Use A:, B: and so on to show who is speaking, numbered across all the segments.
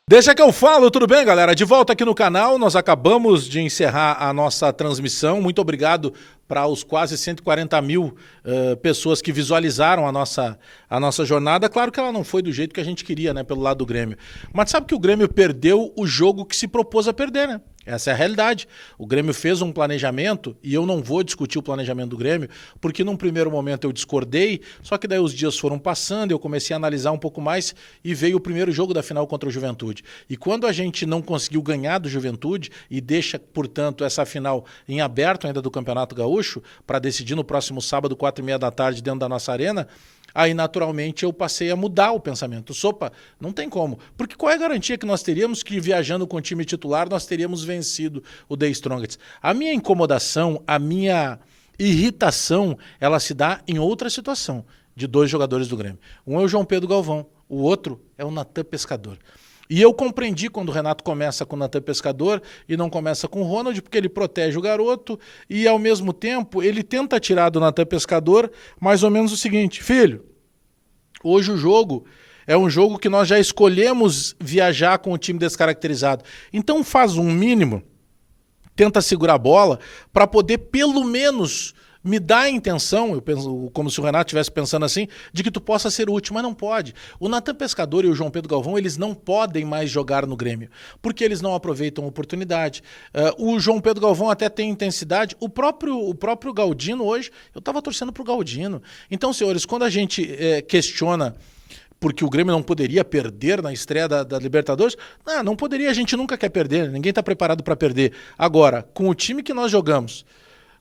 A: Deixa que eu falo, tudo bem, galera? De volta aqui no canal, nós acabamos de encerrar a nossa transmissão. Muito obrigado para os quase 140 mil pessoas que visualizaram a nossa jornada. Claro que ela não foi do jeito que a gente queria, né, pelo lado do Grêmio. Mas sabe que o Grêmio perdeu o jogo que se propôs a perder, né? Essa é a realidade. O Grêmio fez um planejamento, e eu não vou discutir o planejamento do Grêmio, porque num primeiro momento eu discordei, só que daí os dias foram passando, eu comecei a analisar um pouco mais e veio o primeiro jogo da final contra o Juventude. E quando a gente não conseguiu ganhar do Juventude e deixa, portanto, essa final em aberto ainda do Campeonato Gaúcho, para decidir no próximo sábado, 4h30 da tarde, dentro da nossa arena, aí naturalmente eu passei a mudar o pensamento. Sopa, não tem como. Porque qual é a garantia que nós teríamos que viajando com o time titular nós teríamos vencido o The Strongest? A minha incomodação, a minha irritação, ela se dá em outra situação de dois jogadores do Grêmio. Um é o João Pedro Galvão, o outro é o Natan Pescador. E eu compreendi quando o Renato começa com o Natan Pescador e não começa com o Ronald, porque ele protege o garoto e, ao mesmo tempo, ele tenta tirar do Natan Pescador mais ou menos o seguinte: filho, hoje o jogo é um jogo que nós já escolhemos viajar com o time descaracterizado. Então faz um mínimo, tenta segurar a bola para poder pelo menos me dá a intenção, eu penso, como se o Renato estivesse pensando assim, de que tu possa ser útil, mas não pode. O Natan Pescador e o João Pedro Galvão, eles não podem mais jogar no Grêmio, porque eles não aproveitam a oportunidade. O João Pedro Galvão até tem intensidade, o próprio Galdino hoje, eu estava torcendo para o Galdino. Então, senhores, quando a gente questiona porque o Grêmio não poderia perder na estreia da Libertadores, não poderia, a gente nunca quer perder, ninguém está preparado para perder. Agora, com o time que nós jogamos,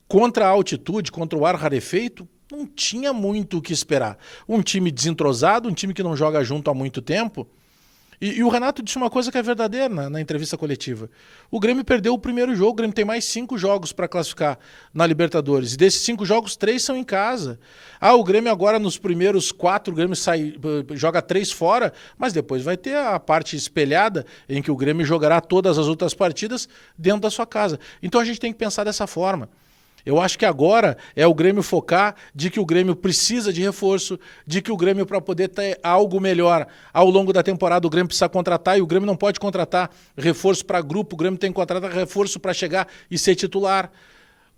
A: contra a altitude, contra o ar rarefeito, não tinha muito o que esperar. Um time desentrosado, um time que não joga junto há muito tempo. E o Renato disse uma coisa que é verdadeira na entrevista coletiva. O Grêmio perdeu o primeiro jogo, o Grêmio tem mais 5 jogos para classificar na Libertadores. E desses 5 jogos, 3 são em casa. O Grêmio agora nos primeiros 4, o Grêmio joga 3 fora, mas depois vai ter a parte espelhada em que o Grêmio jogará todas as outras partidas dentro da sua casa. Então a gente tem que pensar dessa forma. Eu acho que agora é o Grêmio focar de que o Grêmio precisa de reforço, de que o Grêmio, para poder ter algo melhor ao longo da temporada, o Grêmio precisa contratar, e o Grêmio não pode contratar reforço para grupo, o Grêmio tem que contratar reforço para chegar e ser titular.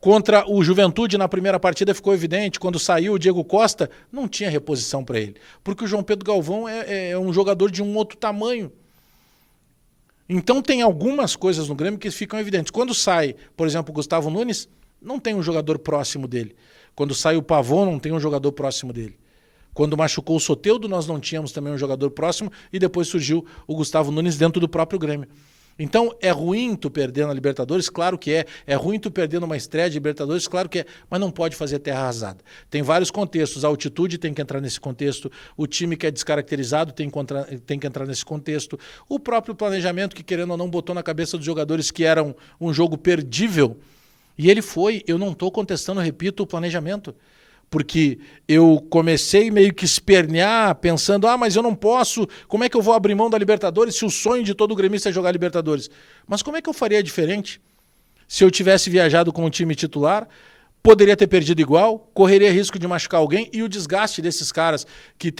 A: Contra o Juventude, na primeira partida, ficou evidente, quando saiu o Diego Costa, não tinha reposição para ele, porque o João Pedro Galvão é um jogador de um outro tamanho. Então tem algumas coisas no Grêmio que ficam evidentes. Quando sai, por exemplo, o Gustavo Nunes, não tem um jogador próximo dele. Quando sai o Pavon, não tem um jogador próximo dele. Quando machucou o Soteldo, nós não tínhamos também um jogador próximo, e depois surgiu o Gustavo Nunes dentro do próprio Grêmio. Então, é ruim tu perder na Libertadores? Claro que é. É ruim tu perder numa estreia de Libertadores? Claro que é. Mas não pode fazer terra arrasada. Tem vários contextos. A altitude tem que entrar nesse contexto. O time que é descaracterizado tem que entrar nesse contexto. O próprio planejamento que, querendo ou não, botou na cabeça dos jogadores que era um jogo perdível. E ele foi. Eu não estou contestando, repito, o planejamento. Porque eu comecei meio que espernear, pensando, mas eu não posso, como é que eu vou abrir mão da Libertadores se o sonho de todo gremista é jogar Libertadores? Mas como é que eu faria diferente? Se eu tivesse viajado com o time titular, poderia ter perdido igual, correria risco de machucar alguém, e o desgaste desses caras que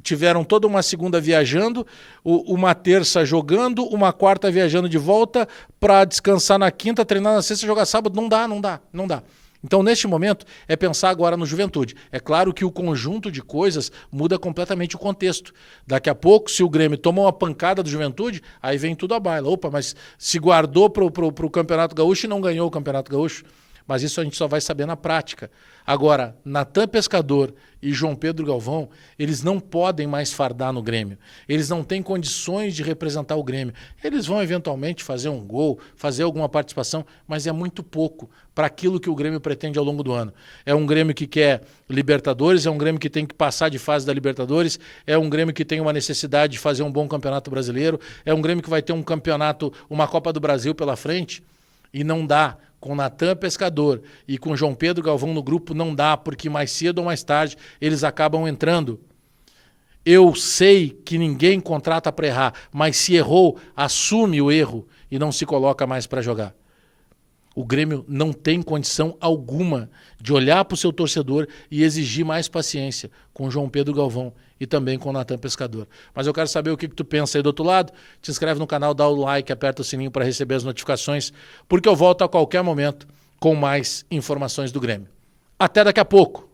A: tiveram toda uma segunda viajando, uma terça jogando, uma quarta viajando de volta, para descansar na quinta, treinar na sexta, jogar sábado, não dá. Então, neste momento, é pensar agora no Juventude. É claro que o conjunto de coisas muda completamente o contexto. Daqui a pouco, se o Grêmio toma uma pancada do Juventude, aí vem tudo à baila. Opa, mas se guardou para o Campeonato Gaúcho e não ganhou o Campeonato Gaúcho. Mas isso a gente só vai saber na prática. Agora, Natan Pescador e João Pedro Galvão, eles não podem mais fardar no Grêmio. Eles não têm condições de representar o Grêmio. Eles vão eventualmente fazer um gol, fazer alguma participação, mas é muito pouco para aquilo que o Grêmio pretende ao longo do ano. É um Grêmio que quer Libertadores, é um Grêmio que tem que passar de fase da Libertadores, é um Grêmio que tem uma necessidade de fazer um bom campeonato brasileiro, é um Grêmio que vai ter um campeonato, uma Copa do Brasil pela frente, e não dá. Com Natan Pescador e com João Pedro Galvão no grupo não dá, porque mais cedo ou mais tarde eles acabam entrando. Eu sei que ninguém contrata para errar, mas se errou, assume o erro e não se coloca mais para jogar. o Grêmio não tem condição alguma de olhar para o seu torcedor e exigir mais paciência com o João Pedro Galvão e também com o Natan Pescador. Mas eu quero saber o que tu pensa aí do outro lado. Te inscreve no canal, dá o like, aperta o sininho para receber as notificações, porque eu volto a qualquer momento com mais informações do Grêmio. Até daqui a pouco!